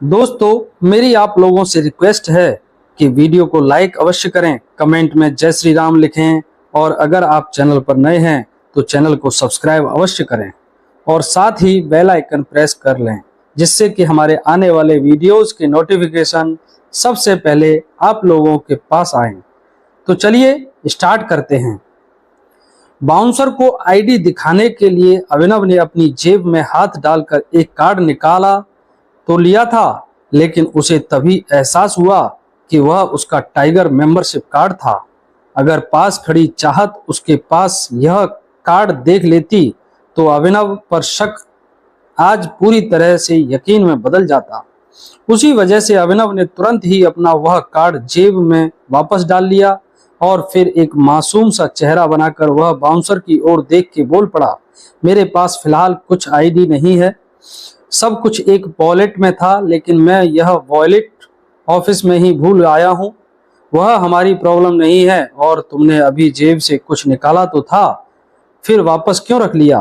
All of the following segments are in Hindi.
दोस्तों, मेरी आप लोगों से रिक्वेस्ट है कि वीडियो को लाइक अवश्य करें, कमेंट में जय श्री राम लिखें और अगर आप चैनल पर नए हैं तो चैनल को सब्सक्राइब अवश्य करें और साथ ही बेल आइकन प्रेस कर लें, जिससे कि हमारे आने वाले वीडियोस के नोटिफिकेशन सबसे पहले आप लोगों के पास आएं। तो चलिए स्टार्ट करते हैं। बाउंसर को आईडी दिखाने के लिए अभिनव ने अपनी जेब में हाथ डालकर एक कार्ड निकाला तो लिया था, लेकिन उसे तभी एहसास हुआ कि वह उसका टाइगर मेंबरशिप कार्ड था। अगर पास खड़ी चाहत उसके पास यह कार्ड देख लेती तो अभिनव पर शक आज पूरी तरह से यकीन में बदल जाता। उसी वजह से अभिनव ने तुरंत ही अपना वह कार्ड जेब में वापस डाल लिया और फिर एक मासूम सा चेहरा बनाकर वह बाउंसर की ओर देख के बोल पड़ा, मेरे पास फिलहाल कुछ आईडी नहीं है, सब कुछ एक वॉलेट में था, लेकिन मैं यह वॉलेट ऑफिस में ही भूल आया हूँ। वह हमारी प्रॉब्लम नहीं है और तुमने अभी जेब से कुछ निकाला तो था, फिर वापस क्यों रख लिया?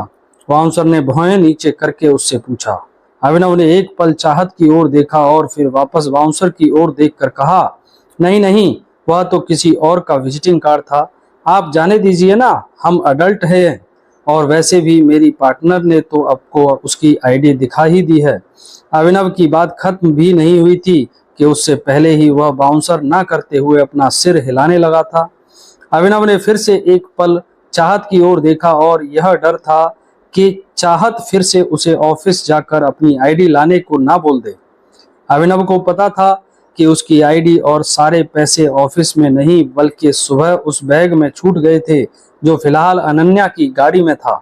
बाउंसर ने भौहें नीचे करके उससे पूछा। अभिनव ने एक पल चाहत की ओर देखा और फिर वापस बाउंसर की ओर देखकर कहा, नहीं नहीं, वह तो किसी और का विजिटिंग कार्ड था, आप जाने दीजिए ना, हम अडल्ट हैं और वैसे भी मेरी पार्टनर ने तो आपको उसकी आईडी दिखा ही दी है। अभिनव की बात खत्म भी नहीं हुई थी कि उससे पहले ही वह बाउंसर ना करते हुए अपना सिर हिलाने लगा था। अभिनव ने फिर से एक पल चाहत की ओर देखा और यह डर था कि चाहत फिर से उसे ऑफिस जाकर अपनी आईडी लाने को ना बोल दे। अभिनव को पता था कि उसकी आईडी और सारे पैसे ऑफिस में नहीं बल्कि सुबह उस बैग में छूट गए थे जो फिलहाल अनन्या की गाड़ी में था।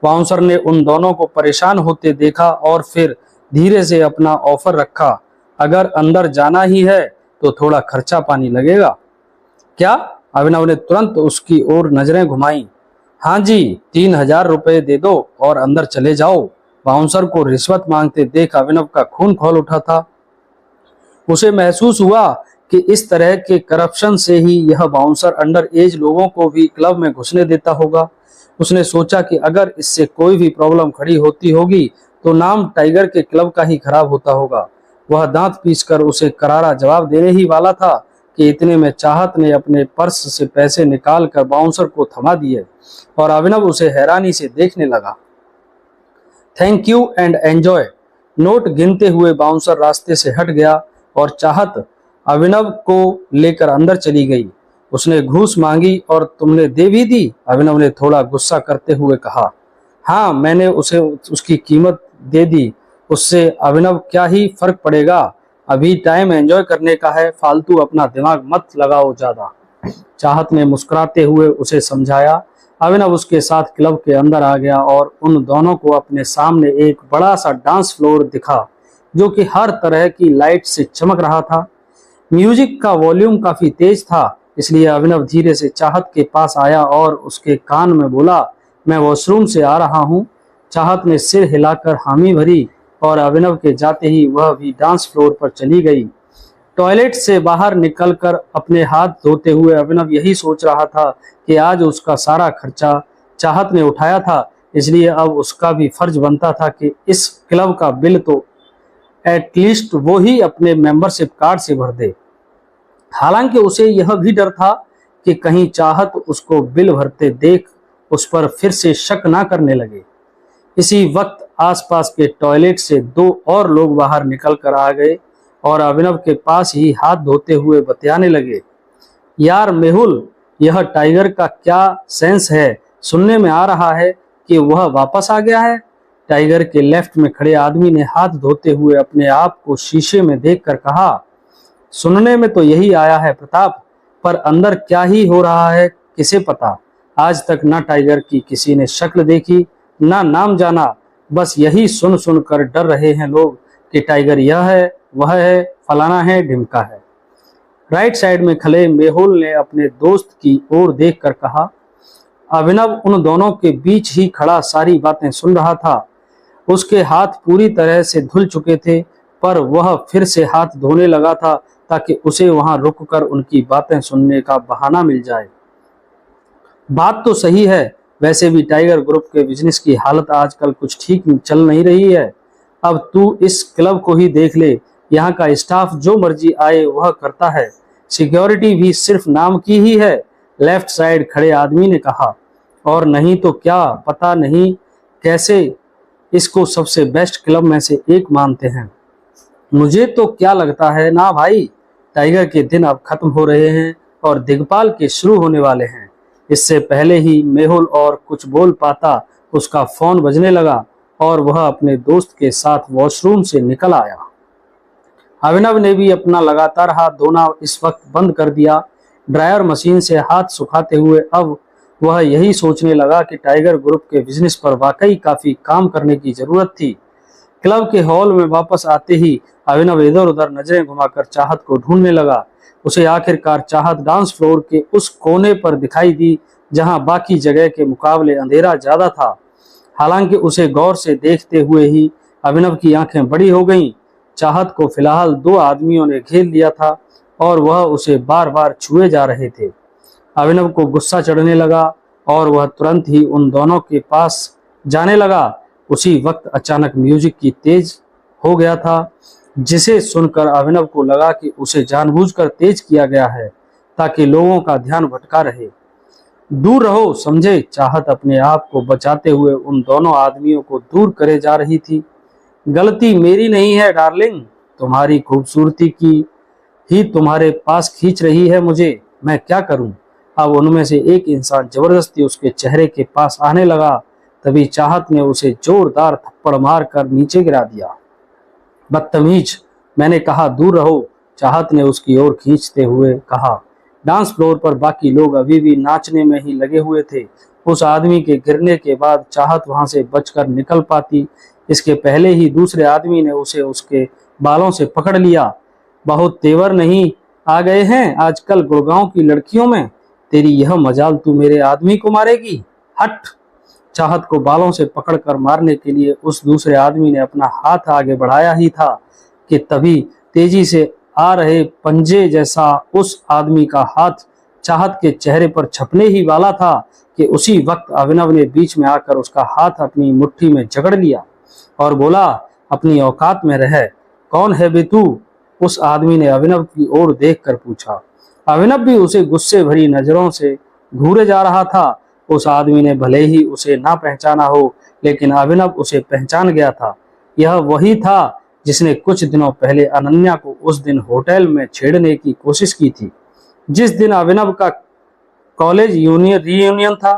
बाउंसर ने उन दोनों को परेशान होते देखा और फिर धीरे से अपना ऑफर रखा, अगर अंदर जाना ही है तो थोड़ा खर्चा पानी लगेगा क्या? अभिनव ने तुरंत उसकी ओर नजरें घुमाई। हाँ जी, 3,000 रुपए दे दो और अंदर चले जाओ। बाउंसर को रिश्वत मांगते देख अभिनव का खून खौल उठा था। उसे महसूस हुआ कि इस तरह के करप्शन से ही यह बाउंसर अंडर एज लोगों को भी क्लब में घुसने देता होगा। उसने सोचा कि अगर इससे कोई भी प्रॉब्लम खड़ी होती होगी तो नाम टाइगर के क्लब का ही खराब होता होगा। वह दांत पीसकर उसे करारा जवाब देने ही वाला था कि इतने में चाहत ने अपने पर्स से पैसे निकाल कर बाउंसर को थमा दिए और अभिनव उसे हैरानी से देखने लगा। Thank you and enjoy. Note गिनते हुए बाउंसर रास्ते से हट गया और चाहत अभिनव को लेकर अंदर चली गई। उसने घूस मांगी और तुमने दे भी दी? अभिनव ने थोड़ा गुस्सा करते हुए कहा। हाँ, मैंने उसे उसकी कीमत दे दी, उससे अभिनव क्या ही फर्क पड़ेगा, अभी टाइम एंजॉय करने का है, फालतू अपना दिमाग मत लगाओ ज्यादा। चाहत ने मुस्कुराते हुए उसे समझाया। अभिनव उसके साथ क्लब के अंदर आ गया और उन दोनों को अपने सामने एक बड़ा सा डांस फ्लोर दिखा जो कि हर तरह की लाइट से चमक रहा था। म्यूजिक का वॉल्यूम काफी तेज था, इसलिए अभिनव धीरे से चाहत के पास आया और उसके कान में बोला, मैं वॉशरूम से आ रहा हूँ। चाहत ने सिर हिलाकर हामी भरी और अभिनव के जाते ही वह भी डांस फ्लोर पर चली गई। टॉयलेट से बाहर निकलकर अपने हाथ धोते हुए अभिनव यही सोच रहा था कि आज उसका सारा खर्चा चाहत ने उठाया था, इसलिए अब उसका भी फर्ज बनता था कि इस क्लब का बिल तो एटलीस्ट वो ही अपने मेंबरशिप कार्ड से भर दे। हालांकि उसे यह भी डर था कि कहीं चाहत उसको बिल भरते देख उस पर फिर से शक ना करने लगे। इसी वक्त आसपास के टॉयलेट से दो और लोग बाहर निकल कर आ गए और अभिनव के पास ही हाथ धोते हुए बतियाने लगे। यार मेहुल, यह टाइगर का क्या सेंस है, सुनने में आ रहा है कि वह वापस आ गया है। टाइगर के लेफ्ट में खड़े आदमी ने हाथ धोते हुए अपने आप को शीशे में देखकर कहा, सुनने में तो यही आया है प्रताप, पर अंदर क्या ही हो रहा है किसे पता। आज तक ना टाइगर की किसी ने शक्ल देखी ना नाम जाना, बस यही सुन सुनकर डर रहे हैं लोग कि टाइगर यह है, वह है, फलाना है, ढिमका है। राइट साइड में खड़े मेहुल ने अपने दोस्त की ओर देखकर कहा। अभिनव उन दोनों के बीच ही खड़ा सारी बातें सुन रहा था। उसके हाथ पूरी तरह से धुल चुके थे, पर वह फिर से हाथ धोने लगा था ताकि उसे वहां रुककर उनकी बातें सुनने का बहाना मिल जाए। बात तो सही है, वैसे भी टाइगर ग्रुप के बिजनेस की हालत आजकल कुछ ठीक चल नहीं रही है। अब तू इस क्लब को ही देख ले, यहाँ का स्टाफ जो मर्जी आए वह करता है, सिक्योरिटी भी सिर्फ नाम की ही है, लेफ्ट साइड खड़े आदमी ने कहा। और नहीं तो क्या, पता नहीं कैसे इसको सबसे बेस्ट क्लब में से एक मानते हैं। मुझे तो क्या लगता है ना भाई, टाइगर के दिन अब खत्म हो रहे हैं और दिग्पाल के शुरू होने वाले हैं। इससे पहले ही मेहुल और कुछ बोल पाता उसका फोन बजने लगा और वह अपने दोस्त के साथ वॉशरूम से निकल आया। अभिनव ने भी अपना लगातार हाथ धोना इस वक्त बंद कर दिया। ड्रायर मशीन से हाथ सुखाते हुए अब वह यही सोचने लगा कि टाइगर ग्रुप के बिजनेस पर वाकई काफी काम करने की जरूरत थी। क्लब के हॉल में वापस आते ही अभिनव इधर उधर नजरें घुमाकर चाहत को ढूंढने लगा। उसे आखिरकार चाहत डांस फ्लोर के उस कोने पर दिखाई दी जहां बाकी जगह के मुकाबले अंधेरा ज्यादा था। हालांकि उसे गौर से देखते हुए ही अभिनव की आंखें बड़ी हो गईं। चाहत को फिलहाल दो आदमियों ने घेर लिया था और वह उसे बार बार छुए जा रहे थे। अभिनव को गुस्सा चढ़ने लगा और वह तुरंत ही उन दोनों के पास जाने लगा। उसी वक्त अचानक म्यूजिक की तेज हो गया था, जिसे सुनकर अभिनव को लगा कि उसे जानबूझकर तेज किया गया है ताकि लोगों का ध्यान भटका रहे। दूर रहो, समझे। चाहत अपने आप को बचाते हुए उन दोनों आदमियों को दूर करे जा रही थी। गलती मेरी नहीं है डार्लिंग, तुम्हारी खूबसूरती की ही तुम्हारे पास खींच रही है मुझे, मैं क्या करूं। अब उनमें से एक इंसान जबरदस्ती उसके चेहरे के पास आने लगा। तभी चाहत ने उसे जोरदार थप्पड़ मारकर नीचे गिरा दिया। बदतमीज, मैंने कहा दूर रहो, चाहत ने उसकी ओर खींचते हुए कहा। डांस फ्लोर पर बाकी लोग अभी भी नाचने में ही लगे हुए थे। उस आदमी के गिरने के बाद चाहत वहां से बचकर निकल पाती, इसके पहले ही दूसरे आदमी ने उसे उसके बालों से पकड़ लिया। बहुत तेवर नहीं आ गए हैं आजकल गुड़गांव की लड़कियों में, तेरी यह मजाल तू मेरे आदमी को मारेगी, हट। चाहत को बालों से पकड़कर मारने के लिए उस दूसरे आदमी ने अपना हाथ आगे बढ़ाया ही था कि तभी तेजी से आ रहे पंजे जैसा उस आदमी का हाथ चाहत के चेहरे पर छपने ही वाला था कि उसी वक्त अभिनव ने बीच में आकर उसका हाथ अपनी मुट्ठी में जकड़ लिया और बोला, अपनी औकात में रह, कौन है बे तू। उस आदमी ने अभिनव की ओर देखकर पूछा। अभिनव भी उसे गुस्से भरी नजरों से घूरे जा रहा था। उस आदमी ने भले ही उसे ना पहचाना हो, लेकिन अभिनव उसे पहचान गया था। यह वही था जिसने कुछ दिनों पहले अनन्या को उस दिन होटल में छेड़ने की कोशिश की थी। जिस दिन अभिनव का कॉलेज रीयूनियन था,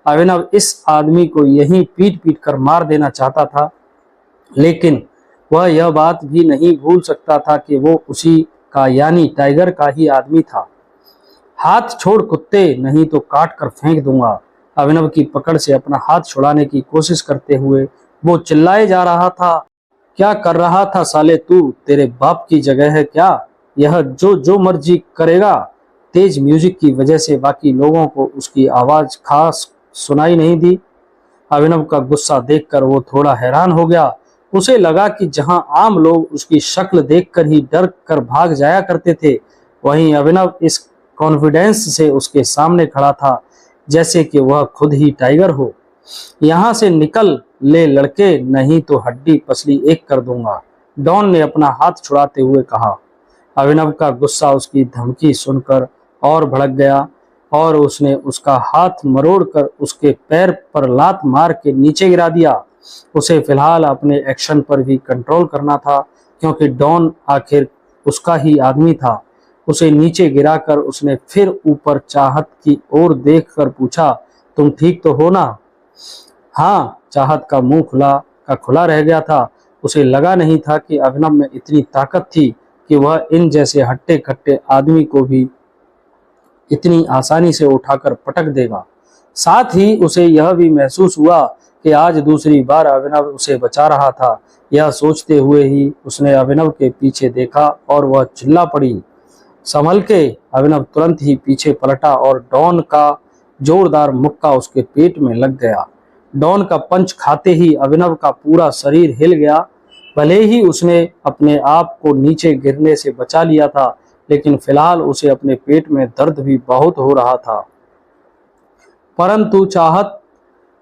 अभिनव इस आदमी को यहीं पीट पीट कर मार देना चाहता था, लेकिन वह यह बात भी नहीं भूल सकता था कि वो उसी का यानी टाइगर का ही आदमी था। हाथ छोड़ कुत्ते, नहीं तो काट कर फेंक दूंगा। अभिनव की पकड़ से अपना हाथ छुड़ाने की कोशिश करते हुए वो चिल्लाए जा रहा था। क्या कर रहा था साले तू, तेरे बाप की जगह है क्या, यह जो मर्जी करेगा। तेज म्यूजिक की वजह से बाकी लोगों को उसकी आवाज खास सुनाई नहीं दी। अभिनव का गुस्सा देखकर वो थोड़ा हैरान हो गया। उसे लगा कि जहां आम लोग उसकी शक्ल देखकर ही डर कर भाग जाया करते थे, वहीं अभिनव इस कॉन्फिडेंस से उसके सामने खड़ा था जैसे कि वह खुद ही टाइगर हो। यहाँ से निकल ले लड़के, नहीं तो हड्डी पसली एक कर दूंगा, डॉन ने अपना हाथ छुड़ाते हुए कहा। अभिनव का गुस्सा उसकी धमकी सुनकर और भड़क गया और उसने उसका हाथ मरोड़कर उसके पैर पर लात मार के नीचे गिरा दिया। उसे फिलहाल अपने एक्शन पर भी कंट्रोल करना था, क्योंकि डॉन आखिर उसका ही आदमी था। उसे नीचे गिराकर उसने फिर ऊपर चाहत की ओर देखकर पूछा, तुम ठीक तो हो ना। हाँ, चाहत का मुंह खुला रह गया था। उसे लगा नहीं था कि अभिनव में इतनी ताकत थी कि वह इन जैसे हट्टे कट्टे आदमी को भी इतनी आसानी से उठाकर पटक देगा। साथ ही उसे यह भी महसूस हुआ कि आज दूसरी बार अभिनव उसे बचा रहा था। यह सोचते हुए ही उसने अभिनव के पीछे देखा और वह चिल्ला पड़ी, संभल के। अभिनव तुरंत ही पीछे पलटा और डॉन का जोरदार मुक्का उसके पेट में लग गया। डॉन का पंच खाते ही अभिनव का पूरा शरीर हिल गया। भले ही उसने अपने आप को नीचे गिरने से बचा लिया था, लेकिन फिलहाल उसे अपने पेट में दर्द भी बहुत हो रहा था। परंतु चाहत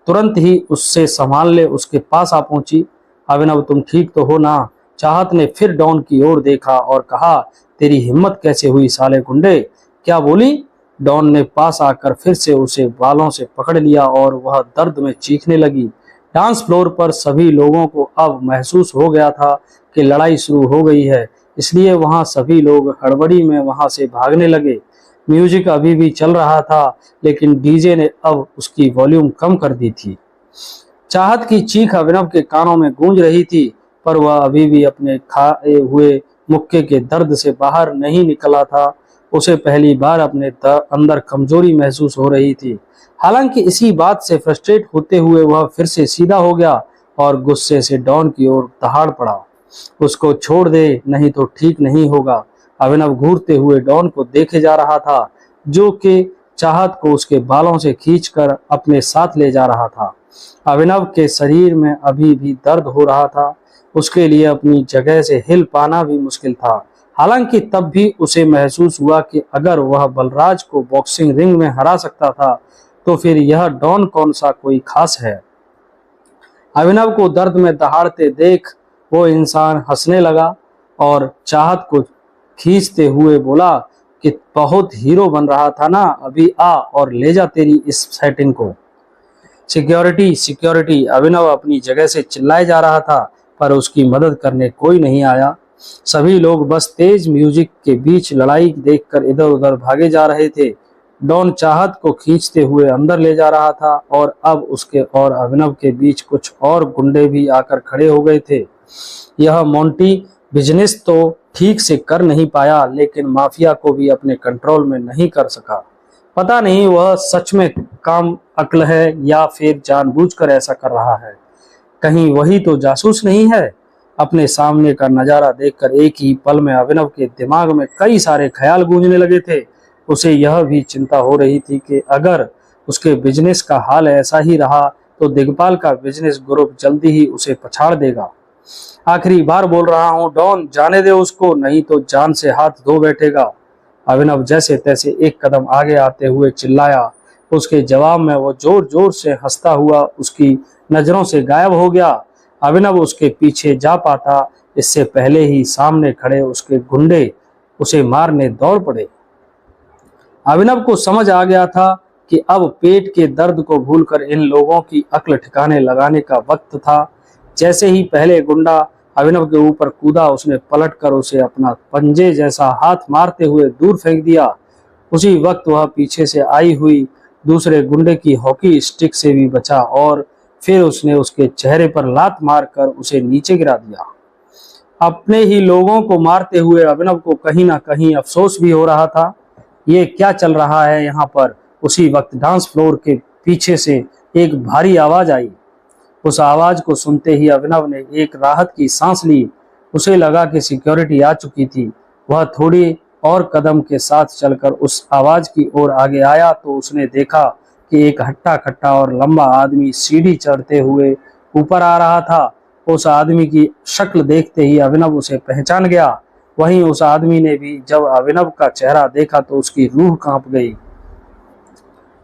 तुरंत ही उससे संभाल ले उसके पास आ पहुंची। अभिनव, तुम ठीक तो हो ना, चाहत ने फिर डॉन की ओर देखा और कहा, तेरी हिम्मत कैसे हुई साले गुंडे, क्या बोली? डॉन ने पास आकर फिर से उसे बालों से पकड़ लिया और वह दर्द में चीखने लगी। डांस फ्लोर पर सभी लोगों को अब महसूस हो गया था कि लड़ाई शुरू हो गई है, इसलिए वहां सभी लोग हड़बड़ी में वहां से भागने लगे। म्यूजिक अभी भी चल रहा था, लेकिन डीजे ने अब उसकी वॉल्यूम कम कर दी थी। चाहत की चीख अभिनव के कानों में गूंज रही थी, पर वह अभी भी अपने खाए हुए मुक्के के दर्द से बाहर नहीं निकला था। उसे पहली बार अपने अंदर कमजोरी महसूस हो रही थी। हालांकि इसी बात से फ्रस्ट्रेट होते हुए वह फिर से सीधा हो गया और गुस्से से डॉन की ओर दहाड़ पड़ा। उसको छोड़ दे, नहीं तो ठीक नहीं होगा। अभिनव घूरते हुए डॉन को देखे जा रहा था, जो कि चाहत को उसके बालों से खींचकर अपने साथ ले जा रहा था। अभिनव के शरीर में अभी भी दर्द हो रहा था। उसके लिए अपनी जगह से हिल पाना भी मुश्किल था। हालांकि तब भी उसे महसूस हुआ कि अगर वह बलराज को बॉक्सिंग रिंग में हरा सकता था, तो फिर यह डॉन कौन सा कोई खास है। अभिनव को दर्द में दहाड़ते देख वो इंसान हंसने लगा और चाहत को खींचते हुए बोला कि बहुत हीरो बन रहा था ना, अभी आ और ले जा तेरी इस सेटिंग को। सिक्योरिटी सिक्योरिटी, अभिनव अपनी जगह से चिल्लाए जा रहा था, पर उसकी मदद करने कोई नहीं आया। सभी लोग बस तेज म्यूजिक के बीच लड़ाई देखकर इधर उधर भागे जा रहे थे। डॉन चाहत को खींचते हुए अंदर ले जा रहा था और अब उसके और अभिनव के बीच कुछ और गुंडे भी आकर खड़े हो गए थे। यह मोंटी बिजनेस तो ठीक से कर नहीं पाया, लेकिन माफिया को भी अपने कंट्रोल में नहीं कर सका। पता नहीं वह सच में काम अक्ल है या फिर जानबूझकर ऐसा कर रहा है। कहीं वही तो जासूस नहीं है। अपने सामने का नजारा देखकर एक ही पल में अभिनव के दिमाग में कई सारे ख्याल गूंजने लगे थे। उसे यह भी चिंता हो रही थी कि अगर उसके बिजनेस का हाल ऐसा ही रहा तो दिग्पाल का बिजनेस ग्रुप जल्दी ही उसे पछाड़ देगा। आखिरी बार बोल रहा हूँ डॉन, जाने दे उसको, नहीं तो जान से हाथ धो बैठेगा। अभिनव जैसे तैसे एक कदम आगे आते हुए चिल्लाया। उसके जवाब में वो जोर जोर से हंसता हुआ उसकी नजरों से गायब हो गया। अभिनव उसके पीछे जा पाता, इससे पहले ही सामने खड़े उसके गुंडे उसे मारने दौड़ पड़े। अभिनव को समझ आ गया था कि अब पेट के दर्द को भूलकर इन लोगों की अक्ल ठिकाने लगाने का वक्त था। जैसे ही पहले गुंडा अभिनव के ऊपर कूदा, उसने पलटकर उसे अपना पंजे जैसा हाथ मारते हुए दूर फेंक दिया। उसी वक्त वह पीछे से आई हुई दूसरे गुंडे की हॉकी स्टिक से भी बचा और फिर उसने उसके चेहरे पर लात मारकर उसे नीचे गिरा दिया। अपने ही लोगों को मारते हुए अभिनव को कहीं ना कहीं अफसोस भी हो रहा था। ये क्या चल रहा है यहाँ पर। उसी वक्त डांस फ्लोर के पीछे से एक भारी आवाज आई। उस आवाज को सुनते ही अभिनव ने एक राहत की सांस ली। उसे लगा कि सिक्योरिटी आ चुकी थी। वह थोड़ी और कदम के साथ चलकर उस आवाज की ओर आगे आया तो उसने देखा कि एक हट्टा कट्टा और लंबा आदमी सीढ़ी चढ़ते हुए ऊपर आ रहा था। उस आदमी की शक्ल देखते ही अभिनव उसे पहचान गया। वहीं उस आदमी ने भी जब अभिनव का चेहरा देखा तो उसकी रूह कांप गई।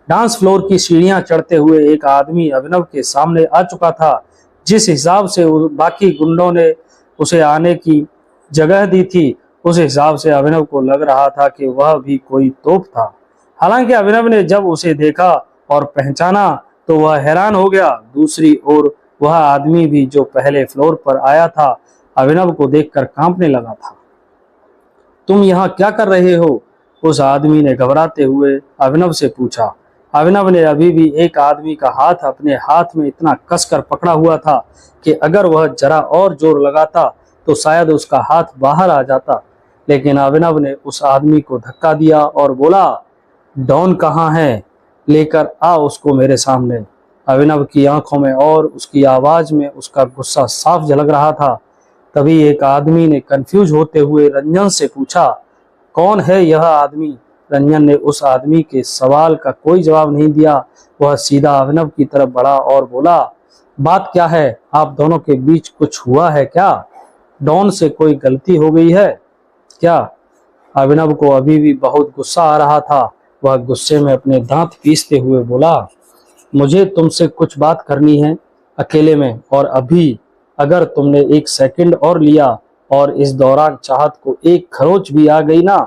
डांस फ्लोर की सीढ़ियां चढ़ते हुए एक आदमी अभिनव के सामने आ चुका था। जिस हिसाब से बाकी गुंडों ने उसे आने की जगह दी थी, उस हिसाब से अभिनव को लग रहा था कि वह भी कोई तोप था। हालांकि अभिनव ने जब उसे देखा और पहचाना तो वह हैरान हो गया। दूसरी ओर वह आदमी भी जो पहले फ्लोर पर आया था, अभिनव को देखकर कांपने लगा था। तुम यहाँ क्या कर रहे हो? उस आदमी ने घबराते हुए अभिनव से पूछा। अभिनव ने अभी भी एक आदमी का हाथ अपने हाथ में इतना कसकर पकड़ा हुआ था कि अगर वह जरा और जोर लगाता तो शायद उसका हाथ बाहर आ जाता। लेकिन अभिनव ने उस आदमी को धक्का दिया और बोला, डॉन कहाँ है? लेकर आ उसको मेरे सामने। अभिनव की आंखों में और उसकी आवाज में उसका गुस्सा साफ झलक रहा था। तभी एक आदमी ने कंफ्यूज होते हुए रंजन से पूछा, कौन है यह आदमी? रंजन ने उस आदमी के सवाल का कोई जवाब नहीं दिया। वह सीधा अभिनव की तरफ बढ़ा और बोला, बात क्या है? आप दोनों के बीच कुछ हुआ है क्या? डॉन से कोई गलती हो गई है क्या? अभिनव को अभी भी बहुत गुस्सा आ रहा था। वह गुस्से में अपने दांत पीसते हुए बोला, मुझे तुमसे कुछ बात करनी है अकेले में, और अभी अगर तुमने 1 सेकंड और लिया और इस दौरान चाहत को एक खरोच भी आ गई ना,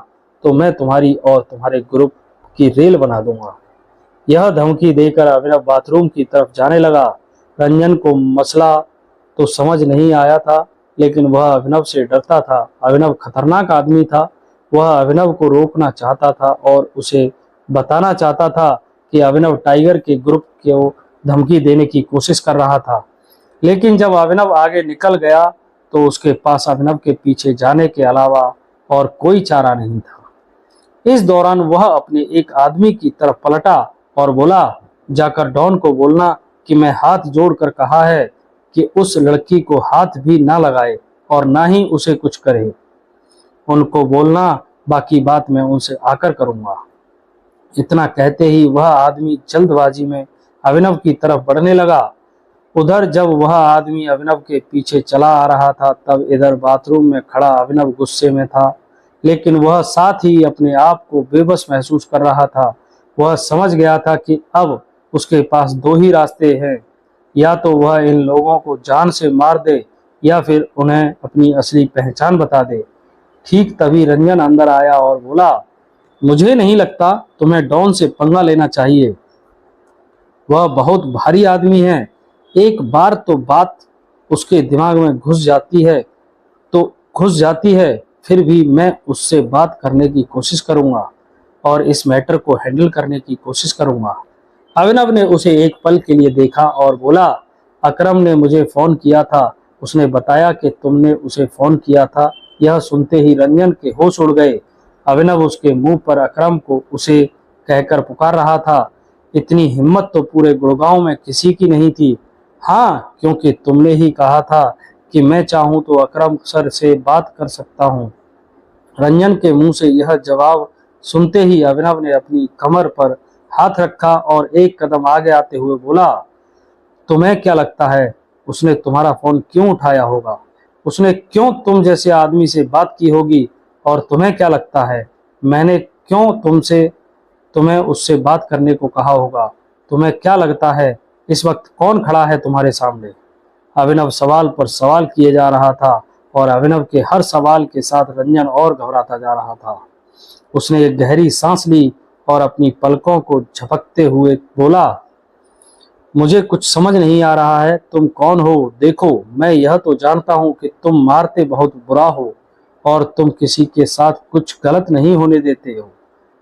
तो मैं तुम्हारी और तुम्हारे ग्रुप की रेल बना दूंगा। यह धमकी देकर अभिनव बाथरूम की तरफ जाने लगा। रंजन को मसला तो समझ नहीं आया था, लेकिन वह अभिनव से डरता था। अभिनव खतरनाक आदमी था। वह अभिनव को रोकना चाहता था और उसे बताना चाहता था कि अभिनव टाइगर के ग्रुप को धमकी देने की कोशिश कर रहा था। लेकिन जब अभिनव आगे निकल गया तो उसके पास अभिनव के पीछे जाने के अलावा और कोई चारा नहीं था। इस दौरान वह अपने एक आदमी की तरफ पलटा और बोला, जाकर डॉन को बोलना कि मैं हाथ जोड़कर कहा है कि उस लड़की को हाथ भी ना लगाए और ना ही उसे कुछ करे। उनको बोलना, बाकी बात मैं उनसे आकर करूंगा। इतना कहते ही वह आदमी जल्दबाजी में अभिनव की तरफ बढ़ने लगा। उधर जब वह आदमी अभिनव के पीछे चला आ रहा था, तब इधर बाथरूम में खड़ा अभिनव गुस्से में था, लेकिन वह साथ ही अपने आप को बेबस महसूस कर रहा था। वह समझ गया था कि अब उसके पास दो ही रास्ते हैं, या तो वह इन लोगों को जान से मार दे या फिर उन्हें अपनी असली पहचान बता दे। ठीक तभी रंजन अंदर आया और बोला, मुझे नहीं लगता तुम्हें डॉन से पंगा लेना चाहिए। वह बहुत भारी आदमी है। एक बार तो बात उसके दिमाग में घुस जाती है, फिर भी मैं उससे बात करने की कोशिश करूंगा और इस मैटर को हैंडल करने की कोशिश करूंगा। अभिनव ने उसे एक पल के लिए देखा और बोला, अकरम ने मुझे फोन किया था। उसने बताया कि तुमने उसे फोन किया था। यह सुनते ही रंजन के होश उड़ गए। अभिनव उसके मुंह पर अकरम को उसे कहकर पुकार रहा था। इतनी हिम्मत तो पूरे गुड़गांव में किसी की नहीं थी। हाँ, क्योंकि तुमने ही कहा था कि मैं चाहूं तो अकरम सर से बात कर सकता हूं। रंजन के मुंह से यह जवाब सुनते ही अभिनव ने अपनी कमर पर हाथ रखा और एक कदम आगे आते हुए बोला, तुम्हें क्या लगता है उसने तुम्हारा फोन क्यों उठाया होगा? उसने क्यों तुम जैसे आदमी से बात की होगी? और तुम्हें क्या लगता है मैंने क्यों तुम्हें उससे बात करने को कहा होगा? तुम्हें क्या लगता है इस वक्त कौन खड़ा है तुम्हारे सामने? अभिनव सवाल पर सवाल किए जा रहा था और अभिनव के हर सवाल के साथ रंजन और घबराता जा रहा था। उसने एक गहरी सांस ली और अपनी पलकों को झपकते हुए बोला, मुझे कुछ समझ नहीं आ रहा है। तुम कौन हो? देखो, मैं यह तो जानता हूं कि तुम मारते बहुत बुरा हो और तुम किसी के साथ कुछ गलत नहीं होने देते हो।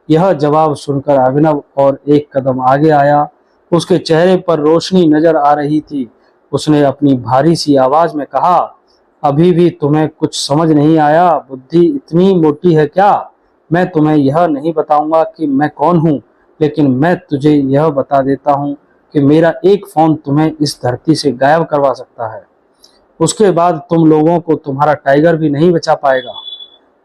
यह जवाब सुनकर अभिनव और एक कदम आगे आया। उसके चेहरे पर रोशनी नजर आ रही थी। उसने अपनी भारी सी आवाज में कहा, अभी भी तुम्हें कुछ समझ नहीं आया? बुद्धि इतनी मोटी है क्या? मैं तुम्हें यह नहीं बताऊंगा कि मैं कौन हूँ, लेकिन मैं तुझे यह बता देता हूँ कि मेरा एक फोन तुम्हें इस धरती से गायब करवा सकता है। उसके बाद तुम लोगों को तुम्हारा टाइगर भी नहीं बचा पाएगा।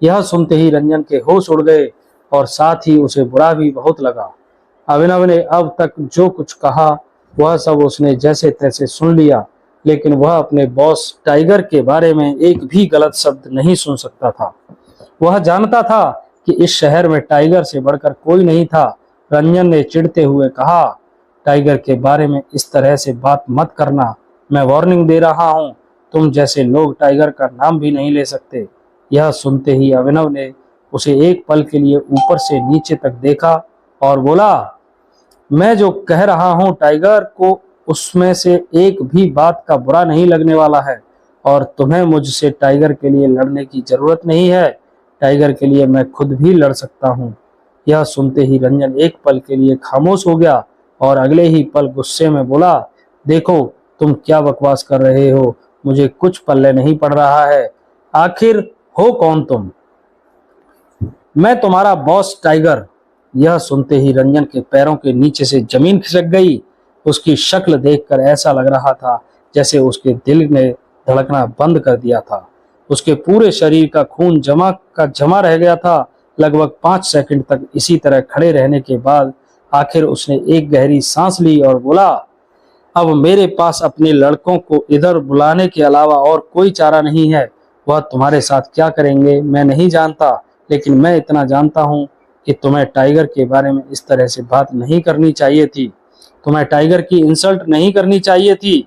यह सुनते ही रंजन के होश उड़ गए और साथ ही उसे बुरा भी बहुत लगा। अभिनव ने अब तक जो कुछ कहा वह सब उसने जैसे तैसे सुन लिया, लेकिन वह अपने बॉस टाइगर के बारे में एक भी गलत शब्द नहीं सुन सकता था। वह जानता था कि इस शहर में टाइगर से बढ़कर कोई नहीं था। रंजन ने चिढ़ते हुए कहा, टाइगर के बारे में इस तरह से बात मत करना। मैं वार्निंग दे रहा हूँ, तुम जैसे लोग टाइगर का नाम भी नहीं ले सकते। यह सुनते ही अभिनव ने उसे एक पल के लिए ऊपर से नीचे तक देखा और बोला, मैं जो कह रहा हूँ टाइगर को उसमें से एक भी बात का बुरा नहीं लगने वाला है और तुम्हें मुझसे टाइगर के लिए लड़ने की जरूरत नहीं है। टाइगर के लिए मैं खुद भी लड़ सकता हूँ। यह सुनते ही रंजन एक पल के लिए खामोश हो गया और अगले ही पल गुस्से में बोला, देखो तुम क्या बकवास कर रहे हो? मुझे कुछ पल्ले नहीं पड़ रहा है। आखिर हो कौन तुम? मैं तुम्हारा बॉस टाइगर। यह सुनते ही रंजन के पैरों के नीचे से जमीन खिसक गई। उसकी शक्ल देखकर ऐसा लग रहा था जैसे उसके दिल ने धड़कना बंद कर दिया था। उसके पूरे शरीर का खून जमा रह गया था। लगभग 5 सेकंड तक इसी तरह खड़े रहने के बाद आखिर उसने एक गहरी सांस ली और बोला, अब मेरे पास अपने लड़कों को इधर बुलाने के अलावा और कोई चारा नहीं है। वह तुम्हारे साथ क्या करेंगे मैं नहीं जानता, लेकिन मैं इतना जानता हूँ कि तुम्हें टाइगर के बारे में इस तरह से बात नहीं करनी चाहिए थी। तुम्हें टाइगर की इंसल्ट नहीं करनी चाहिए थी।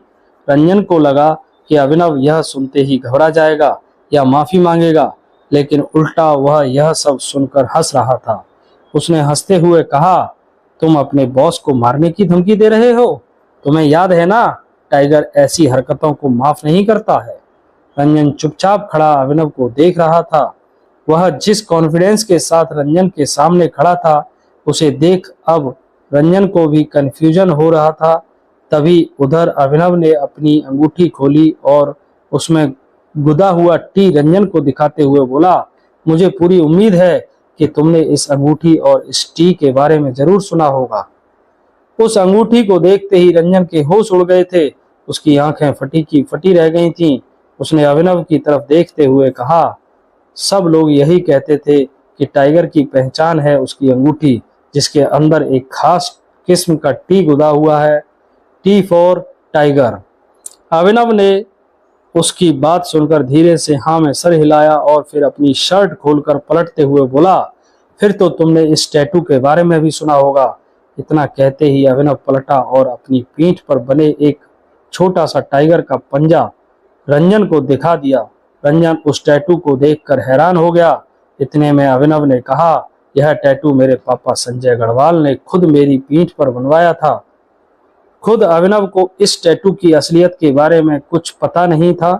रंजन को लगा कि अभिनव यह सुनते ही घबरा जाएगा या माफी मांगेगा, लेकिन उल्टा वह यह सब सुनकर हंस रहा था। उसने हंसते हुए कहा, तुम अपने बॉस को मारने की धमकी दे रहे हो? तुम्हें याद है ना, टाइगर ऐसी हरकतों को माफ नहीं करता है। रंजन चुपचाप खड़ा अभिनव को देख रहा था। वह जिस कॉन्फिडेंस के साथ रंजन के सामने खड़ा था, उसे देख अब रंजन को भी कंफ्यूजन हो रहा था। तभी उधर अभिनव ने अपनी अंगूठी खोली और उसमें गुदा हुआ टी रंजन को दिखाते हुए बोला, मुझे पूरी उम्मीद है कि तुमने इस अंगूठी और इस टी के बारे में जरूर सुना होगा। उस अंगूठी को देखते ही रंजन के होश उड़ गए थे। उसकी आंखें फटी की फटी रह गई थीं। उसने अभिनव की तरफ देखते हुए कहा, सब लोग यही कहते थे कि टाइगर की पहचान है उसकी अंगूठी, जिसके अंदर एक खास किस्म का टी गुदा हुआ है, टी फॉर टाइगर। अभिनव ने उसकी बात सुनकर धीरे से हाँ में सर हिलाया और फिर अपनी शर्ट खोलकर पलटते हुए बोला, फिर तो तुमने इस टैटू के बारे में भी सुना होगा। इतना कहते ही अभिनव पलटा और अपनी पीठ पर बने एक छोटा सा टाइगर का पंजा रंजन को दिखा दिया। रंजन उस टैटू को देखकर हैरान हो गया। इतने में अभिनव ने कहा, यह टैटू मेरे पापा संजय गढ़वाल ने खुद मेरी पीठ पर बनवाया था। खुद अभिनव को इस टैटू की असलियत के बारे में कुछ पता नहीं था।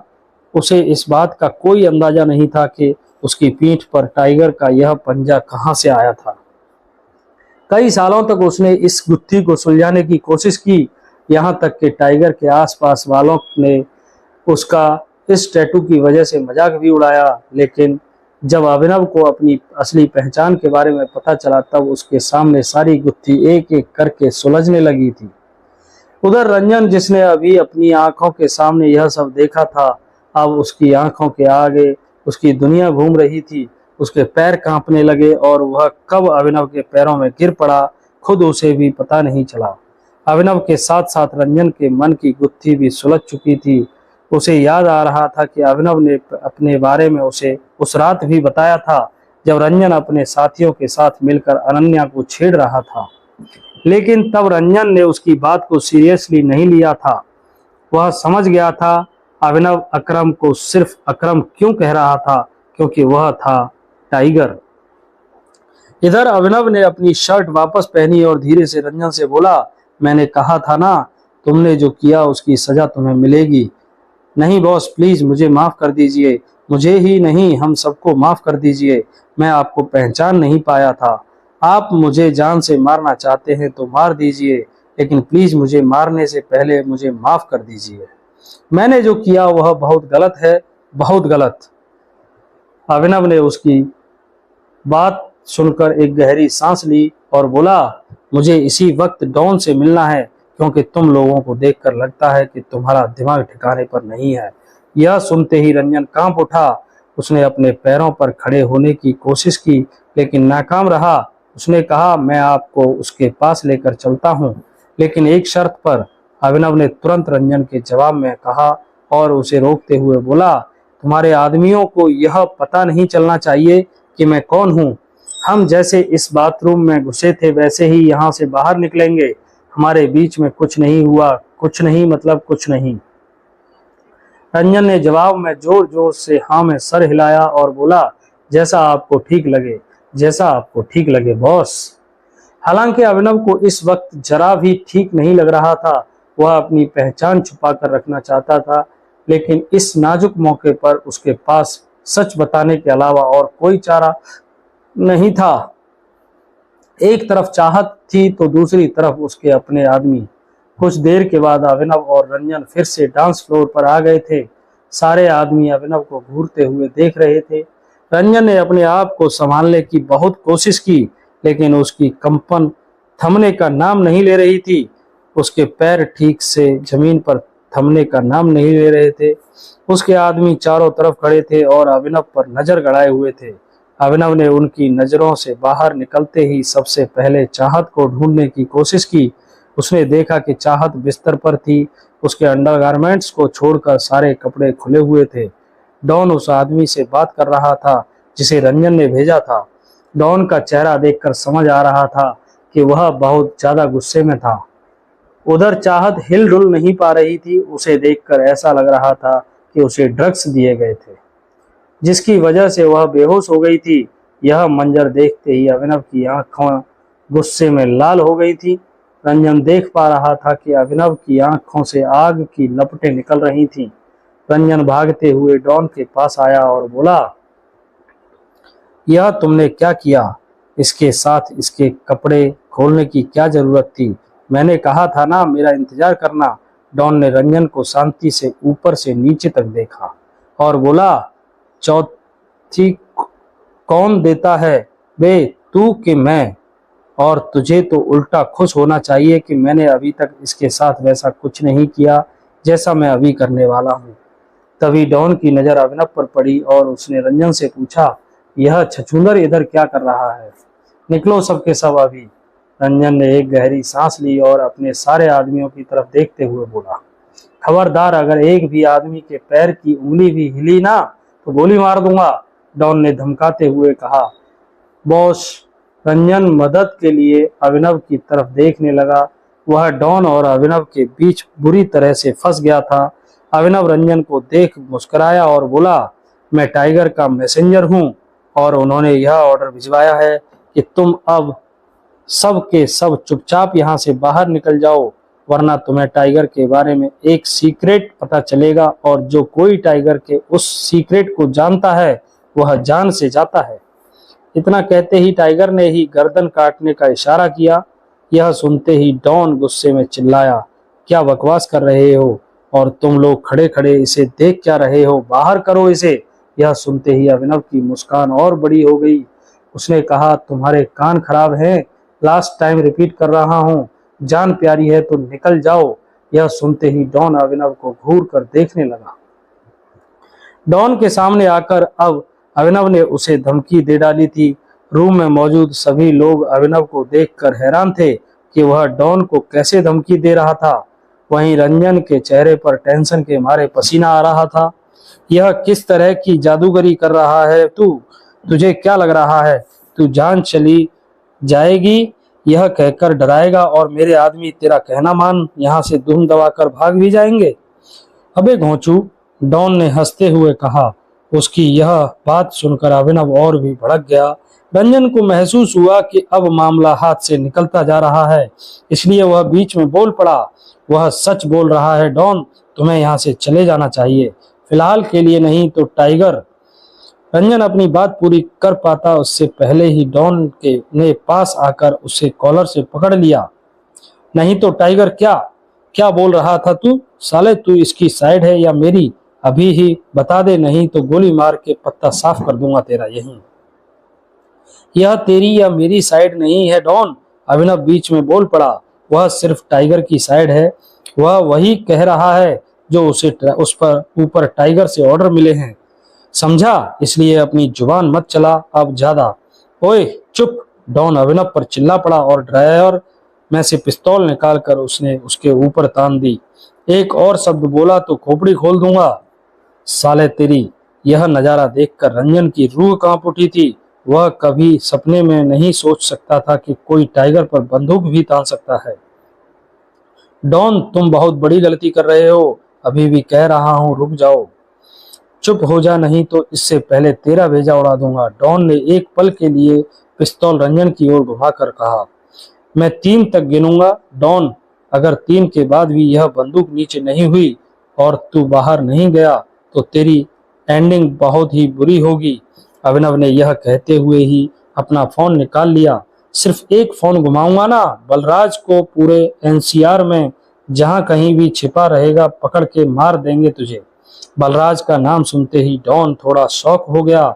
उसे इस बात का कोई अंदाजा नहीं था कि उसकी पीठ पर टाइगर का यह पंजा कहां से आया था। कई सालों तक उसने इस गुत्थी को सुलझाने की कोशिश की, यहाँ तक कि टाइगर के आसपास वालों ने उसका इस टैटू की वजह से मजाक भी उड़ाया। लेकिन जब अभिनव को अपनी असली पहचान के बारे में पता चला, तब उसके सामने सारी गुत्थी एक एक करके सुलझने लगी थी। उधर रंजन, जिसने अभी अपनी आंखों के सामने यह सब देखा था, अब उसकी आंखों के आगे उसकी दुनिया घूम रही थी। उसके पैर कांपने लगे और वह कब अभिनव के पैरों में गिर पड़ा, खुद उसे भी पता नहीं चला। अभिनव के साथ साथ रंजन के मन की गुत्थी भी सुलझ चुकी थी। उसे याद आ रहा था कि अभिनव ने अपने बारे में उसे उस रात भी बताया था, जब रंजन अपने साथियों के साथ मिलकर अनन्या को छेड़ रहा था। लेकिन तब रंजन ने उसकी बात को सीरियसली नहीं लिया था। वह समझ गया था अभिनव अकरम को सिर्फ अकरम क्यों कह रहा था, क्योंकि वह था टाइगर। इधर अभिनव ने अपनी शर्ट वापस पहनी और धीरे से रंजन से बोला, मैंने कहा था ना, तुमने जो किया उसकी सजा तुम्हें मिलेगी। नहीं बॉस, प्लीज मुझे माफ कर दीजिए। मुझे ही नहीं, हम सबको माफ कर दीजिए। मैं आपको पहचान नहीं पाया था। आप मुझे जान से मारना चाहते हैं तो मार दीजिए, लेकिन प्लीज मुझे मारने से पहले मुझे माफ कर दीजिए। मैंने जो किया वह बहुत गलत है, बहुत गलत। अभिनव ने उसकी बात सुनकर एक गहरी सांस ली और बोला, मुझे इसी वक्त डॉन से मिलना है, क्योंकि तुम लोगों को देखकर लगता है कि तुम्हारा दिमाग ठिकाने पर नहीं है। यह सुनते ही रंजन कांप उठा। उसने अपने पैरों पर खड़े होने की कोशिश की, लेकिन नाकाम रहा। उसने कहा, मैं आपको उसके पास लेकर चलता हूँ, लेकिन एक शर्त पर। अभिनव ने तुरंत रंजन के जवाब में कहा और उसे रोकते हुए बोला, तुम्हारे आदमियों को यह पता नहीं चलना चाहिए कि मैं कौन हूँ। हम जैसे इस बाथरूम में घुसे थे वैसे ही यहाँ से बाहर निकलेंगे। हमारे बीच में कुछ नहीं हुआ, कुछ नहीं मतलब कुछ नहीं। रंजन ने जवाब में जोर जोर से हाँ में सर हिलाया और बोला, जैसा आपको ठीक लगे, जैसा आपको ठीक लगे बॉस। हालांकि अभिनव को इस वक्त जरा भी ठीक नहीं लग रहा था। वह अपनी पहचान छुपा कर रखना चाहता था, लेकिन इस नाजुक मौके पर उसके पास सच बताने के अलावा और कोई चारा नहीं था। एक तरफ चाहत थी तो दूसरी तरफ उसके अपने आदमी। कुछ देर के बाद अभिनव और रंजन फिर से डांस फ्लोर पर आ गए थे। सारे आदमी अभिनव को घूरते हुए देख रहे थे। रंजन ने अपने आप को संभालने की बहुत कोशिश की, लेकिन उसकी कंपन थमने का नाम नहीं ले रही थी। उसके पैर ठीक से जमीन पर थमने का नाम नहीं ले रहे थे। उसके आदमी चारों तरफ खड़े थे और अभिनव पर नजर गड़ाए हुए थे। अभिनव ने उनकी नजरों से बाहर निकलते ही सबसे पहले चाहत को ढूंढने की कोशिश की। उसने देखा कि चाहत बिस्तर पर थी। उसके अंडरगारमेंट्स को छोड़कर सारे कपड़े खुले हुए थे। डॉन उस आदमी से बात कर रहा था जिसे रंजन ने भेजा था। डॉन का चेहरा देखकर समझ आ रहा था कि वह बहुत ज्यादा गुस्से में था। उधर चाहत हिलडुल नहीं पा रही थी। उसे देखकर ऐसा लग रहा था कि उसे ड्रग्स दिए गए थे, जिसकी वजह से वह बेहोश हो गई थी। यह मंजर देखते ही अभिनव की आंखें गुस्से में लाल हो गई थी। रंजन देख पा रहा था कि अभिनव की आंखों से आग की लपटें निकल रही थीं। रंजन भागते हुए डॉन के पास आया और बोला, यह तुमने क्या किया? इसके साथ इसके कपड़े खोलने की क्या जरूरत थी? मैंने कहा था ना मेरा इंतजार करना। डॉन ने रंजन को शांति से ऊपर से नीचे तक देखा और बोला, चौथी कौन देता है बे, तू कि मैं? और तुझे तो उल्टा खुश होना चाहिए कि मैंने अभी तक इसके साथ वैसा कुछ नहीं किया जैसा मैं अभी करने वाला हूँ। तभी डॉन की नजर अभिनव पर पड़ी और उसने रंजन से पूछा, यह छछूंदर इधर क्या कर रहा है? निकलो सबके सब अभी। रंजन ने एक गहरी सांस ली और अपने सारे आदमियों की तरफ देखते हुए बोला, खबरदार अगर एक भी आदमी के पैर की उंगली भी हिली ना तो गोली मार दूंगा। डॉन ने धमकाते हुए कहा। बॉस, रंजन मदद के लिए अभिनव की तरफ देखने लगा। वह डॉन और अभिनव के बीच बुरी तरह से फंस गया था। अभिनव रंजन को देख मुस्कुराया और बोला, मैं टाइगर का मैसेंजर हूँ और उन्होंने यह ऑर्डर भिजवाया है कि तुम अब सब के सब चुपचाप यहाँ से बाहर निकल जाओ, वरना तुम्हें टाइगर के बारे में एक सीक्रेट पता चलेगा और जो कोई टाइगर के उस सीक्रेट को जानता है वह जान से जाता है। इतना कहते ही टाइगर ने ही गर्दन काटने का इशारा किया। यह सुनते ही डॉन गुस्से में चिल्लाया, क्या बकवास कर रहे हो और तुम लोग खड़े खड़े इसे देख क्या रहे हो? बाहर करो इसे। यह सुनते ही अभिनव की मुस्कान और बड़ी हो गई। उसने कहा, तुम्हारे कान खराब हैं? लास्ट टाइम रिपीट कर रहा हूँ, जान प्यारी है तो निकल जाओ। यह सुनते ही डॉन अभिनव को घूर कर देखने लगा। डॉन के सामने आकर अब अभिनव ने उसे धमकी दे डाली थी। रूम में मौजूद सभी लोग अभिनव को देखकर हैरान थे कि वह डॉन को कैसे धमकी दे रहा था। वहीं रंजन के चेहरे पर टेंशन के मारे पसीना आ रहा था। यह किस तरह की जादूगरी कर रहा है तू? तुझे क्या लग रहा है तू जान चली जाएगी? यह कहकर डराएगा और मेरे आदमी तेरा कहना मान यहाँ से धूम दबाकर भाग भी जाएंगे। अबे घोंचू, डॉन ने हंसते हुए कहा। उसकी यह बात सुनकर अभिनव और भी भड़क गया। रंजन को महसूस हुआ कि अब मामला हाथ से निकलता जा रहा है, इसलिए वह बीच में बोल पड़ा, वह सच बोल रहा है डॉन, तुम्हें यहाँ से चले जाना चाहिए, फिलहाल के लिए नहीं तो टाइगर। रंजन अपनी बात पूरी कर पाता उससे पहले ही डॉन के ने पास आकर उसे कॉलर से पकड़ लिया। नहीं तो टाइगर क्या? क्या बोल रहा था तू? साले तू इसकी साइड है या मेरी? अभी ही बता दे, नहीं तो गोली मार के पत्ता साफ कर दूंगा तेरा यहीं। यह तेरी या मेरी साइड नहीं है डॉन, अभिनव बीच में बोल पड़ा। वह सिर्फ टाइगर की साइड है। वह वही कह रहा है जो उसे उस पर ऊपर टाइगर से ऑर्डर मिले हैं, समझा? इसलिए अपनी जुबान मत चला अब ज्यादा। ओए चुप! डॉन अभिनव पर चिल्ला पड़ा और ड्रायर में से पिस्तौल निकालकर उसने उसके ऊपर तान दी। एक और शब्द बोला तो खोपड़ी खोल दूंगा। साले तेरी! यह नजारा देखकर रंजन की रूह कांप उठी थी। वह कभी सपने में नहीं सोच सकता था कि कोई टाइगर पर बंदूक भी तान सकता है। डॉन, तुम बहुत बड़ी गलती कर रहे हो, अभी भी कह रहा हूं, रुक जाओ। चुप हो जा, नहीं तो इससे पहले तेरा भेजा उड़ा दूंगा। डॉन ने एक पल के लिए पिस्तौल रंजन की ओर घुमाकर कहा। मैं 3 तक गिनूंगा डॉन, अगर 3 के बाद भी यह बंदूक नीचे नहीं हुई और तू बाहर नहीं गया तो तेरी एंडिंग बहुत ही बुरी होगी। अभिनव ने यह कहते हुए ही अपना फोन निकाल लिया। सिर्फ एक फोन घुमाऊंगा ना, बलराज को पूरे एनसीआर में जहां कहीं भी छिपा रहेगा पकड़ के मार देंगे तुझे। बलराज का नाम सुनते ही डॉन थोड़ा शॉक हो गया।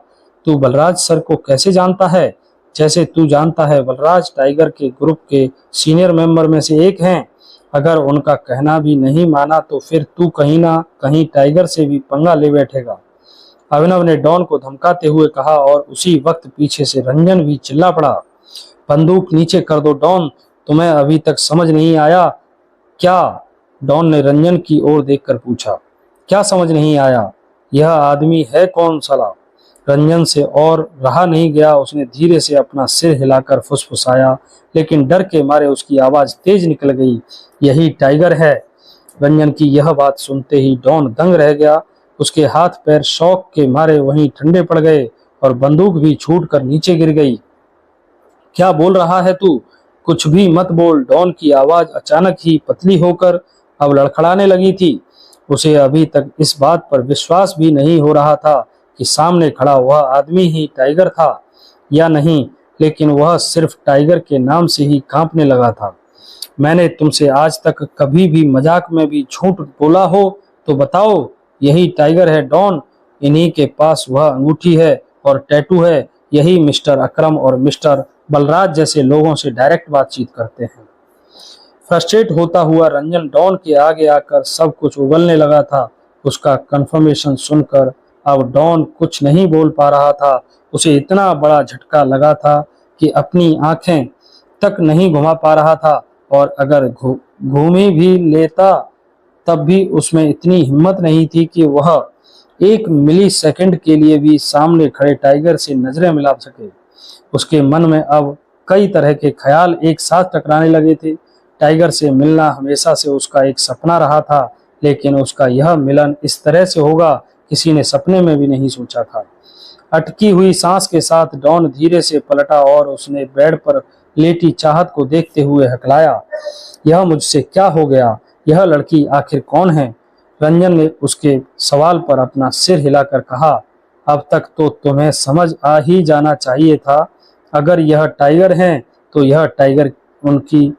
तू बलराज सर को कैसे जानता है? जैसे तू जानता है बलराज टाइगर के ग्रुप के सीनियर मेंबर में से एक हैं। अगर उनका कहना भी नहीं माना तो फिर तू कहीं ना कहीं टाइगर से भी पंगा ले बैठेगा। अभिनव ने डॉन को धमकाते हुए कहा और उसी वक्त पीछे से रंजन भी चिल्ला पड़ा, बंदूक नीचे कर दो डॉन, तुम्हें अभी तक समझ नहीं आया क्या? डॉन ने रंजन की ओर देखकर पूछा। क्या समझ नहीं आया? यह आदमी है कौन साला? रंजन से और रहा नहीं गया। उसने धीरे से अपना सिर हिलाकर फुसफुसाया, लेकिन डर के मारे उसकी आवाज तेज निकल गई, यही टाइगर है। रंजन की यह बात सुनते ही डॉन दंग रह गया। उसके हाथ पैर शौक के मारे वहीं ठंडे पड़ गए और बंदूक भी छूट कर नीचे गिर गई। क्या बोल रहा है तू? कुछ भी मत बोल। डॉन की आवाज अचानक ही पतली होकर अब लड़खड़ाने लगी थी। उसे अभी तक इस बात पर विश्वास भी नहीं हो रहा था कि सामने खड़ा हुआ आदमी ही टाइगर था या नहीं, लेकिन वह सिर्फ टाइगर के नाम से ही कांपने लगा था। मैंने तुमसे आज तक कभी भी मजाक में भी झूठ बोला हो तो बताओ। यही टाइगर है डॉन। इन्हीं के पास वह अंगूठी है और टैटू है। यही मिस्टर अकरम और मिस्टर बलराज जैसे लोगों से डायरेक्ट बातचीत करते हैं। फ्रस्ट्रेट होता हुआ रंजन डॉन के आगे आकर सब कुछ उगलने लगा था। उसका कंफर्मेशन सुनकर अब डॉन कुछ नहीं बोल पा रहा था। उसे इतना बड़ा झटका लगा था कि अपनी आंखें तक नहीं घुमा पा रहा था, और अगर घूमी भी लेता तब भी उसमें इतनी हिम्मत नहीं थी कि वह 1 मिली सेकंड के लिए भी सामने खड़े टाइगर से नजरें मिला सके। उसके मन में अब कई तरह के ख्याल एक साथ टकराने लगे थे। टाइगर से मिलना हमेशा से उसका एक सपना रहा था, लेकिन उसका यह मिलन इस तरह से होगा किसी ने सपने में भी नहीं सोचा था। अटकी हुई सांस के साथ डॉन धीरे से पलटा और उसने बेड पर लेटी चाहत को देखते हुए हकलाया, यह मुझसे क्या हो गया? यह लड़की आखिर कौन है? रंजन ने उसके सवाल पर अपना सिर हिलाकर कहा, अब तक तो तुम्हें समझ आ ही जाना चाहिए था। अगर यह टाइगर हैं तो यह टाइगर उनकी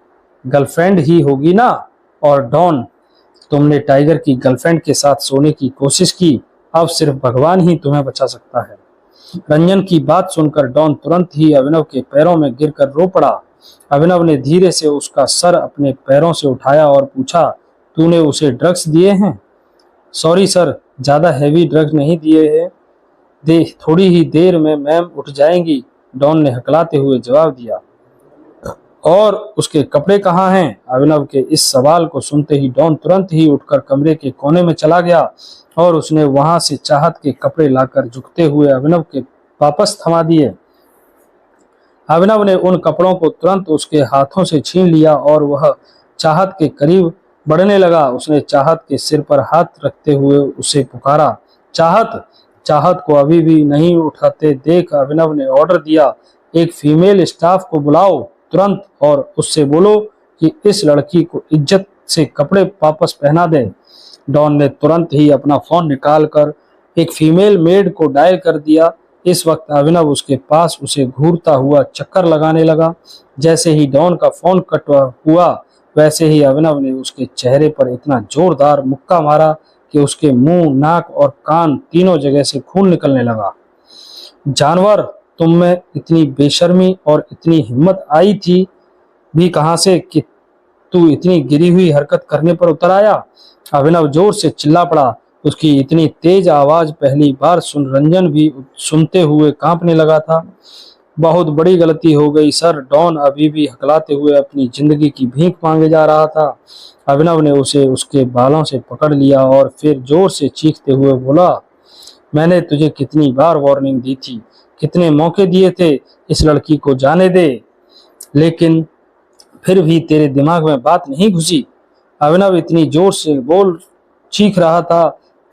गर्लफ्रेंड ही होगी ना। और डॉन, तुमने टाइगर की गर्लफ्रेंड के साथ सोने की कोशिश की। अब सिर्फ भगवान ही तुम्हें बचा सकता है। रंजन की बात सुनकर डॉन तुरंत ही अभिनव के पैरों में गिरकर रो पड़ा। अभिनव ने धीरे से उसका सर अपने पैरों से उठाया और पूछा, तूने उसे ड्रग्स दिए हैं? सॉरी सर, ज्यादा हैवी ड्रग्स नहीं दिए हैं। थोड़ी ही देर में मैम उठ जाएंगी, डॉन ने हकलाते हुए जवाब दिया। और उसके कपड़े कहाँ हैं? अभिनव के इस सवाल को सुनते ही डॉन तुरंत ही उठकर कमरे के कोने में चला गया और उसने वहां से चाहत के कपड़े लाकर झुकते हुए अभिनव के वापस थमा दिए। अभिनव ने उन कपड़ों को तुरंत उसके हाथों से छीन लिया और वह चाहत के करीब बढ़ने लगा। उसने चाहत के सिर पर हाथ रखते हुए उसे पुकारा, चाहत। चाहत को अभी भी नहीं उठाते देख अभिनव ने ऑर्डर दिया, एक फीमेल स्टाफ को बुलाओ तुरंत और उससे बोलो कि इस लड़की को इज्जत से कपड़े वापस पहना दे। डॉन ने तुरंत ही अपना फोन निकालकर एक फीमेल मेड को डायल कर दिया। इस वक्त अभिनव उसके पास उसे घूरता हुआ चक्कर लगाने लगा। जैसे ही डॉन का फोन कट हुआ वैसे ही अभिनव ने उसके चेहरे पर इतना जोरदार मुक्का मारा कि उसके मुंह, नाक और कान तीनों जगह से खून निकलने लगा। जानवर, तुम में इतनी बेशर्मी और इतनी हिम्मत आई थी भी कहां से कि तू इतनी गिरी हुई हरकत करने पर उतर आया? अभिनव जोर से चिल्ला पड़ा। उसकी इतनी तेज आवाज पहली बार सुन रंजन भी सुनते हुए कांपने लगा था। बहुत बड़ी गलती हो गई सर, डॉन अभी भी हकलाते हुए अपनी जिंदगी की भीख मांगे जा रहा था। अभिनव ने उसे उसके बालों से पकड़ लिया और फिर जोर से चीखते हुए बोला, मैंने तुझे कितनी बार वार्निंग दी थी, कितने मौके दिए थे इस लड़की को जाने दे, लेकिन फिर भी तेरे दिमाग में बात नहीं घुसी। अभिनव इतनी जोर से चीख रहा था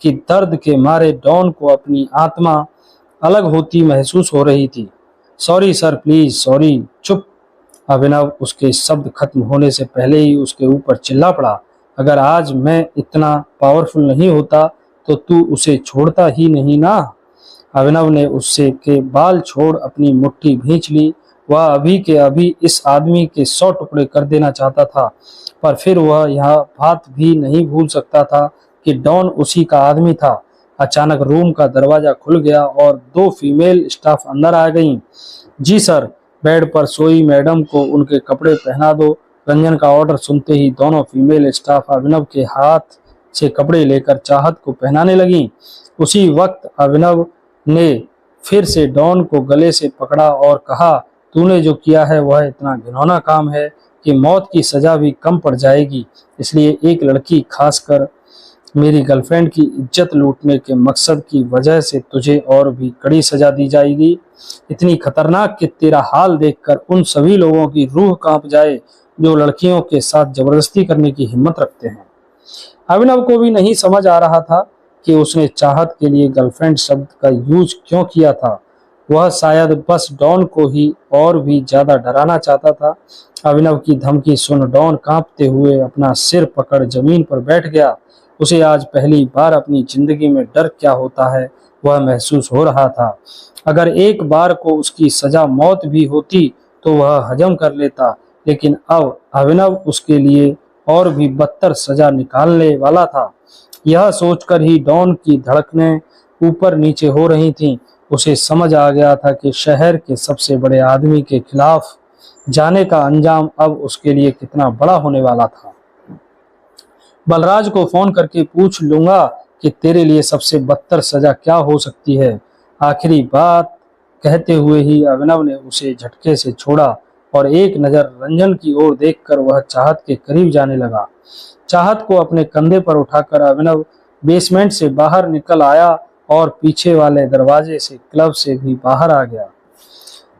कि दर्द के मारे डॉन को अपनी आत्मा अलग होती महसूस हो रही थी। Sorry sir, please sorry. चुप। अभिनव उसके शब्द खत्म होने से पहले ही उसके ऊपर चिल्ला पड़ा, अगर आज मैं इतना पावरफुल नहीं होता तो तू उसे छोड़ता ही नहीं ना। अभिनव ने उससे के बाल छोड़ अपनी मुट्ठी भींच ली। वह अभी के अभी इस आदमी के 100 टुकड़े कर देना चाहता था, पर फिर वह यह बात भी नहीं भूल सकता था कि डॉन उसी का आदमी था। अचानक रूम का दरवाजा खुल गया और 2 फीमेल स्टाफ अंदर आ गईं। जी सर, बेड पर सोई मैडम को उनके कपड़े पहना दो। रंजन का ऑर्डर सुनते ही दोनों फीमेल स्टाफ अभिनव के हाथ से कपड़े लेकर चाहत को पहनाने लगीं। उसी वक्त अभिनव ने फिर से डॉन को गले से पकड़ा और कहा, तूने जो किया है वह इतना घिनौना काम है कि मौत की सजा भी कम पड़ जाएगी, इसलिए एक लड़की खासकर मेरी गर्लफ्रेंड की इज्जत लूटने के मकसद की वजह से तुझे और भी कड़ी सजा दी जाएगी, इतनी खतरनाक कि तेरा हाल देखकर उन सभी लोगों की रूह कांप जाए जो लड़कियों के साथ जबरदस्ती करने की हिम्मत रखते हैं। अभिनव को भी नहीं समझ आ रहा था कि उसने चाहत के लिए गर्लफ्रेंड शब्द का यूज क्यों किया था। वह शायद बस डॉन को ही और भी ज्यादा डराना चाहता था। अभिनव की धमकी सुन डॉन कांपते हुए अपना सिर पकड़ जमीन पर बैठ गया। उसे आज पहली बार अपनी जिंदगी में डर क्या होता है वह महसूस हो रहा था। अगर एक बार को उसकी सजा मौत भी होती तो वह हजम कर लेता, लेकिन अब अभिनव उसके लिए और भी बदतर सजा निकालने वाला था। यह सोचकर ही डॉन की धड़कनें ऊपर नीचे हो रही थीं। उसे समझ आ गया था कि शहर के सबसे बड़े आदमी के खिलाफ जाने का अंजाम अब उसके लिए कितना बड़ा होने वाला था। बलराज को फोन करके पूछ लूंगा कि तेरे लिए सबसे बदतर सजा क्या हो सकती है। आखिरी बात कहते हुए ही अभिनव ने उसे झटके से छोड़ा और एक नजर रंजन की ओर देखकर वह चाहत के करीब जाने लगा। चाहत को अपने कंधे पर उठाकर अभिनव बेसमेंट से बाहर निकल आया और पीछे वाले दरवाजे से क्लब से भी बाहर आ गया।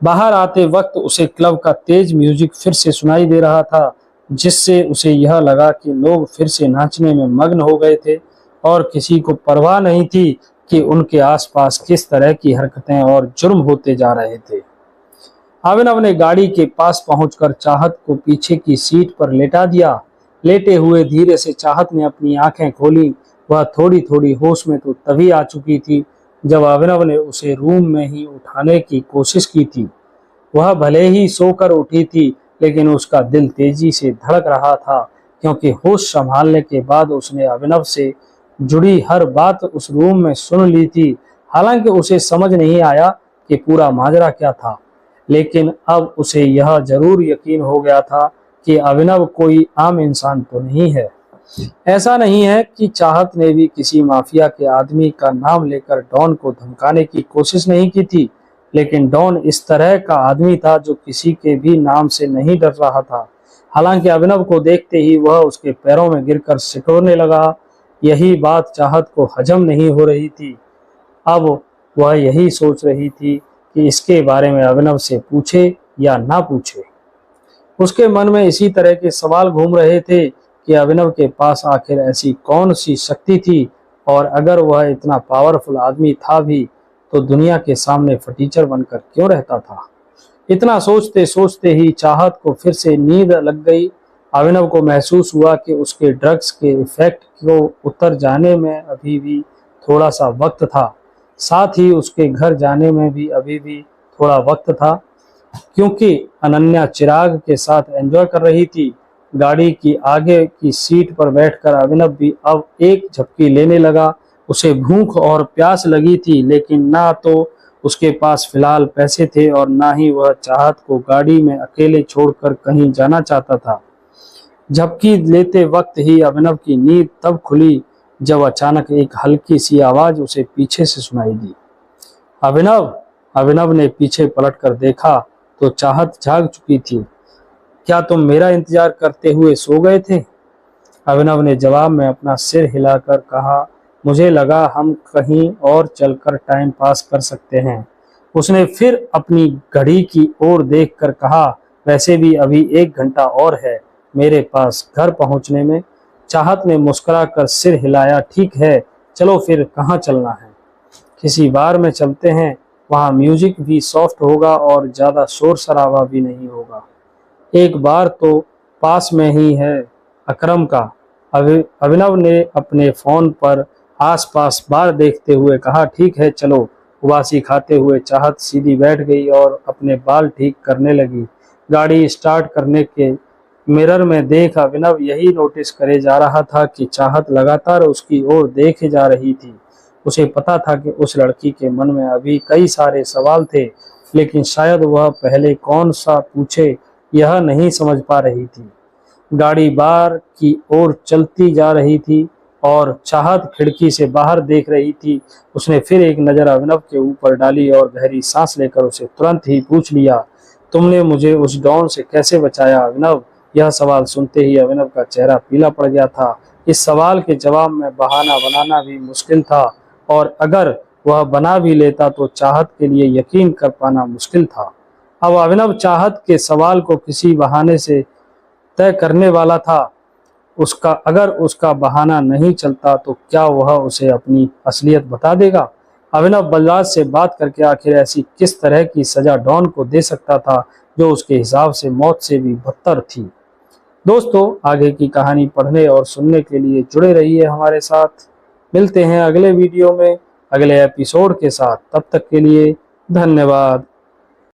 बाहर आते वक्त उसे क्लब का तेज म्यूजिक फिर से सुनाई दे रहा था, जिससे उसे यह लगा कि लोग फिर से नाचने में मग्न हो गए थे और किसी को परवाह नहीं थी कि उनके आसपास किस तरह की हरकतें और जुर्म होते जा रहे थे। अभिनव ने गाड़ी के पास पहुंचकर चाहत को पीछे की सीट पर लेटा दिया। लेटे हुए धीरे से चाहत ने अपनी आंखें खोली। वह थोड़ी थोड़ी होश में तो तभी आ चुकी थी जब अभिनव ने उसे रूम में ही उठाने की कोशिश की थी। वह भले ही सोकर उठी थी, लेकिन उसका दिल तेजी से धड़क रहा था, क्योंकि होश संभालने के बाद उसने अभिनव से जुड़ी हर बात उस रूम में सुन ली थी। हालांकि उसे समझ नहीं आया कि पूरा माजरा क्या था, लेकिन अब उसे यह जरूर यकीन हो गया था कि अभिनव कोई आम इंसान तो नहीं है। ऐसा नहीं है कि चाहत ने भी किसी माफिया के आदमी का नाम लेकर डॉन को धमकाने की कोशिश नहीं की थी, लेकिन डॉन इस तरह का आदमी था जो किसी के भी नाम से नहीं डर रहा था। हालांकि अभिनव को देखते ही वह उसके पैरों में गिरकर सिकोड़ने लगा। यही बात चाहत को हजम नहीं हो रही थी। अब वह यही सोच रही थी कि इसके बारे में अभिनव से पूछे या ना पूछे। उसके मन में इसी तरह के सवाल घूम रहे थे कि अभिनव के पास आखिर ऐसी कौन सी शक्ति थी, और अगर वह इतना पावरफुल आदमी था भी तो दुनिया के सामने फटीचर बनकर क्यों रहता था। इतना सोचते सोचते ही चाहत को फिर से नींद लग गई। अभिनव को महसूस हुआ कि उसके ड्रग्स के इफेक्ट को उतर जाने में अभी भी थोड़ा सा वक्त था, साथ ही उसके घर जाने में भी अभी भी थोड़ा वक्त था, क्योंकि अनन्या चिराग के साथ एंजॉय कर रही थी। गाड़ी की आगे की सीट पर बैठकर अभिनव भी अब एक झपकी लेने लगा। उसे भूख और प्यास लगी थी, लेकिन ना तो उसके पास फिलहाल पैसे थे और ना ही वह चाहत को गाड़ी में अकेले छोड़कर कहीं जाना चाहता था। झपकी लेते वक्त ही अभिनव की नींद तब खुली जब अचानक एक हल्की सी आवाज उसे पीछे से सुनाई दी। अभिनव। अभिनव ने पीछे पलटकर देखा तो चाहत जाग चुकी थी। क्या तुम मेरा इंतजार करते हुए सो गए थे? अभिनव ने जवाब में अपना सिर हिलाकर कहा, मुझे लगा हम कहीं और चलकर टाइम पास कर सकते हैं। उसने फिर अपनी घड़ी की ओर देखकर कहा, वैसे भी अभी 1 घंटा और है मेरे पास घर पहुंचने में। चाहत ने मुस्कुराकर सिर हिलाया, ठीक है, चलो फिर कहाँ चलना है? किसी बार में चलते हैं, वहाँ म्यूजिक भी सॉफ्ट होगा और ज्यादा शोर शराबा भी नहीं होगा। एक बार तो पास में ही है अकरम का। अभिनव ने अपने फोन पर आसपास बार देखते हुए कहा, ठीक है चलो। उबासी खाते हुए चाहत सीधी बैठ गई और अपने बाल ठीक करने लगी। गाड़ी स्टार्ट करने के मिरर में देख अभिनव यही नोटिस करे जा रहा था कि चाहत लगातार उसकी ओर देखे जा रही थी। उसे पता था कि उस लड़की के मन में अभी कई सारे सवाल थे, लेकिन शायद वह पहले कौन सा पूछे यह नहीं समझ पा रही थी। गाड़ी बार की ओर चलती जा रही थी और चाहत खिड़की से बाहर देख रही थी। उसने फिर एक नज़र अभिनव के ऊपर डाली और गहरी सांस लेकर उसे तुरंत ही पूछ लिया, तुमने मुझे उस डॉन से कैसे बचाया अभिनव? यह सवाल सुनते ही अभिनव का चेहरा पीला पड़ गया था। इस सवाल के जवाब में बहाना बनाना भी मुश्किल था, और अगर वह बना भी लेता तो चाहत के लिए यकीन कर पाना मुश्किल था। अब अभिनव चाहत के सवाल को किसी बहाने से तय करने वाला था। अगर उसका बहाना नहीं चलता तो क्या वह उसे अपनी असलियत बता देगा? अभिनव बलराज से बात करके आखिर ऐसी किस तरह की सजा डॉन को दे सकता था जो उसके हिसाब से मौत से भी बदतर थी? दोस्तों, आगे की कहानी पढ़ने और सुनने के लिए जुड़े रहिए हमारे साथ। मिलते हैं अगले वीडियो में अगले एपिसोड के साथ। तब तक के लिए धन्यवाद।